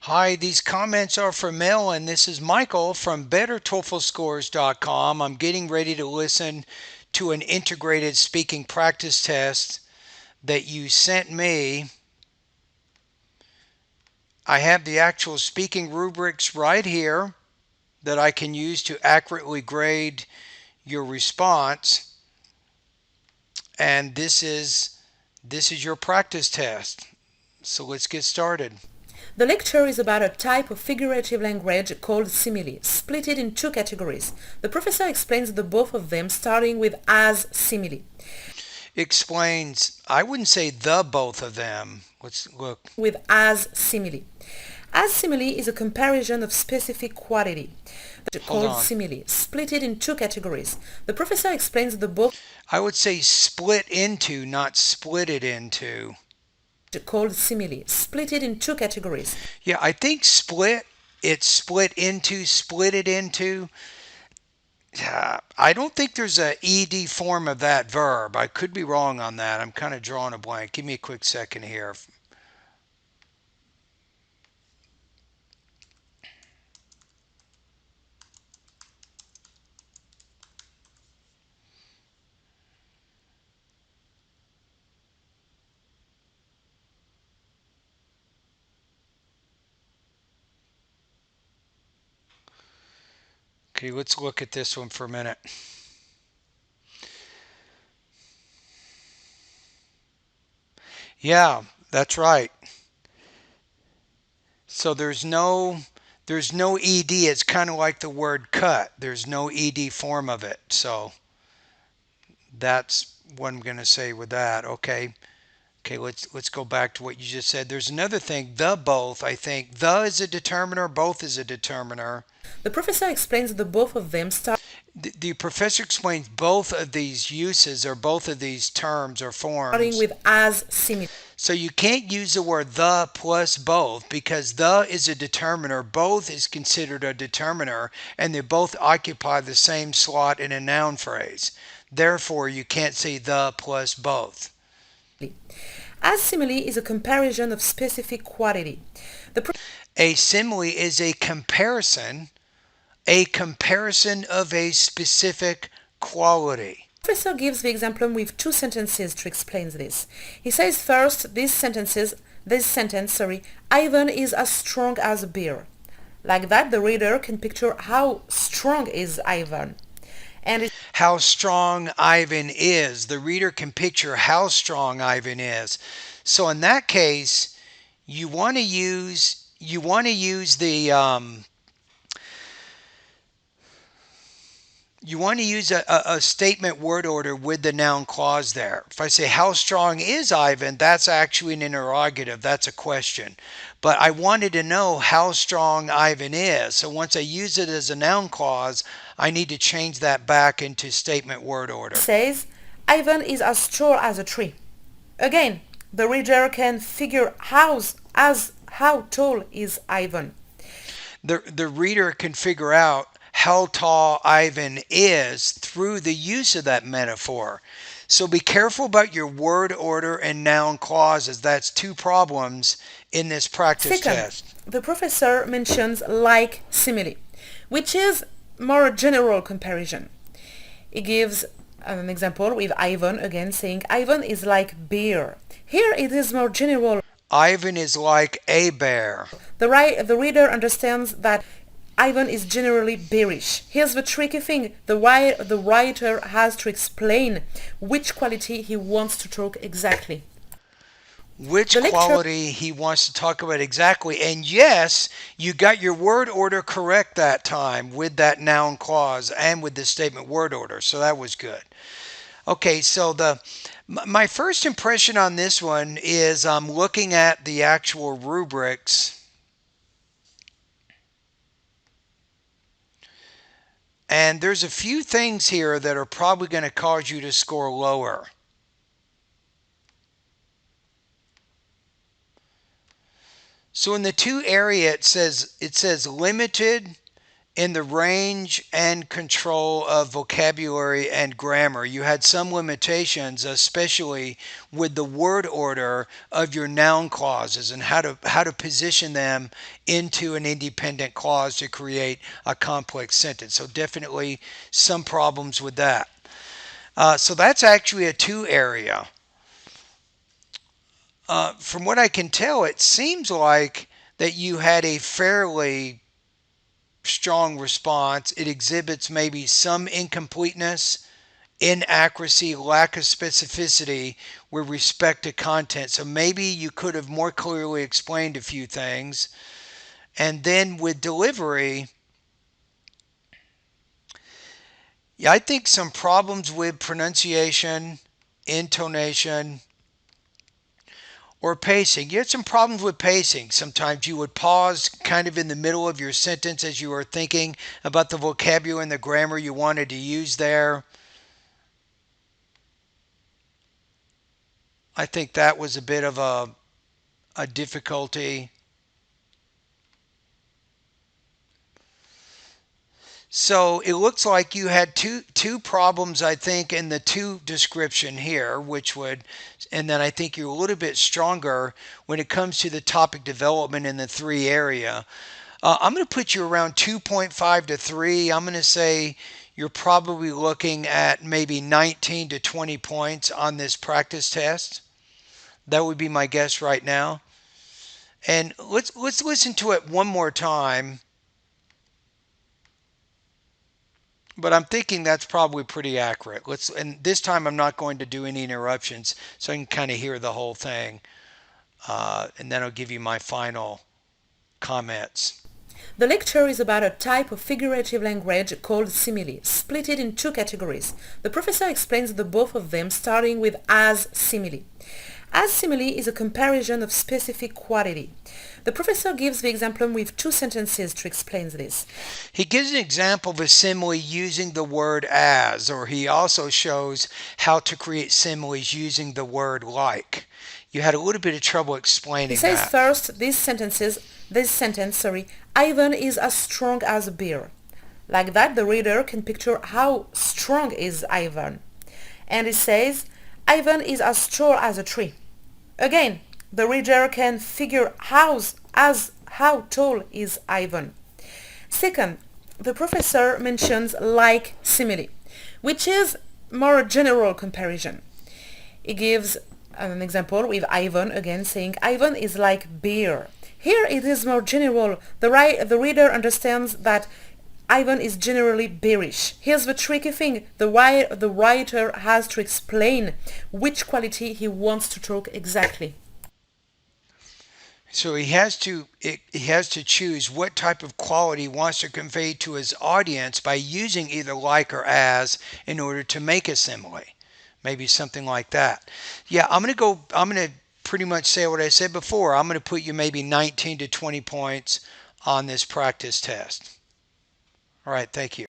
Hi, these comments are from Mel, and this is Michael from BetterTOEFLScores.com. I'm getting ready to listen to an integrated speaking practice test that you sent me. I have the actual speaking rubrics right here that I can use to accurately grade your response, and this is your practice test. So let's get started. The lecture is about a type of figurative language called simile, split it in two categories. The professor explains the both of them, starting with as simile. Explains, I wouldn't say the both of them. Let's look. With as simile. As simile is a comparison of specific quality. Hold Called on. simile, split it in two categories. The professor explains the both I would say split into, not split it into. called simile, split it in two categories. Yeah, I think split, it's split into, split it into. I don't think there's a ed form of that verb. I could be wrong on that. I'm kind of drawing a blank. Give me a quick second here. Okay, let's look at this one for a minute. Yeah, that's right. So there's no ed. It's kind of like the word cut. There's no ed form of it. So that's what I'm going to say with that. Okay. Okay, let's go back to what you just said. There's another thing, the both. I think the is a determiner, both is a determiner. The professor explains the both of them, The professor explains both of these uses or both of these terms or starting forms. with as simile. So you can't use the word the plus both because the is a determiner, both is considered a determiner, and they both occupy the same slot in a noun phrase. Therefore, you can't say the plus both. As simile is a comparison of specific quality. The A simile is a comparison of a specific quality. professor gives the example with two sentences to explain this. He says first, this sentence, Ivan is as strong as a bear. Like that, the reader can picture how strong is Ivan. And How strong Ivan is. The reader can picture how strong Ivan is. So in that case, you want to use a statement word order with the noun clause there. If I say, how strong is Ivan? That's actually an interrogative. That's a question. But I wanted to know how strong Ivan is. So once I use it as a noun clause, I need to change that back into statement word order. says Ivan is as tall as a tree. Again, the reader can figure how tall is Ivan. The reader can figure out how tall Ivan is through the use of that metaphor. So be careful about your word order and noun clauses. That's two problems in this practice Second, test. the professor mentions like simile, which is more general comparison. He gives an example with Ivan again saying Ivan is like bear. Here it is more general. Ivan is like a bear. The reader understands that Ivan is generally bearish. Here's the tricky thing. The writer has to explain which quality he wants to talk exactly. Which The lecture quality he wants to talk about exactly. And yes, you got your word order correct that time with that noun clause and with the statement word order. So that was good. Okay, so my first impression on this one is I'm looking at the actual rubrics, and there's a few things here that are probably going to cause you to score lower. So in the two area it says limited in the range and control of vocabulary and grammar. You had some limitations, especially with the word order of your noun clauses and how to position them into an independent clause to create a complex sentence. So definitely some problems with that. So that's actually a two area. From what I can tell, it seems like that you had a fairly strong response. It exhibits maybe some incompleteness, inaccuracy, lack of specificity with respect to content. So maybe you could have more clearly explained a few things. And then with delivery, yeah, I think some problems with pronunciation, intonation, or pacing. You had some problems with pacing. Sometimes you would pause kind of in the middle of your sentence as you were thinking about the vocabulary and the grammar you wanted to use there. I think that was a bit of a difficulty. So it looks like you had two problems, I think, in the two description here, which would, and then I think you're a little bit stronger when it comes to the topic development in the three area. I'm going to put you around 2.5 to 3. I'm going to say you're probably looking at maybe 19 to 20 points on this practice test. That would be my guess right now. And let's listen to it one more time. But I'm thinking that's probably pretty accurate. Let's and this time I'm not going to do any interruptions, so I can kind of hear the whole thing, and then I'll give you my final comments. The lecture is about a type of figurative language called simile, split it in two categories. The professor explains the both of them, starting with as simile. As simile is a comparison of specific quality. The professor gives the example with two sentences to explain this. He gives an example of a simile using the word as, or he also shows how to create similes using the word like. You had a little bit of trouble He explaining says that. first, this sentence, Ivan is as strong as a bear. Like that, the reader can picture how strong is Ivan. And he says, Ivan is as tall as a tree. Again, the reader can figure how tall is Ivan. Second, the professor mentions like simile, which is more general comparison. He gives an example with Ivan again saying Ivan is like beer. Here it is more general. The reader understands that Ivan is generally bearish. Here's the tricky thing. The writer has to explain which quality he wants to talk exactly. So he has to choose what type of quality he wants to convey to his audience by using either like or as in order to make a simile. Maybe something like that. Yeah, I'm going to pretty much say what I said before. I'm going to put you maybe 19 to 20 points on this practice test. All right, thank you.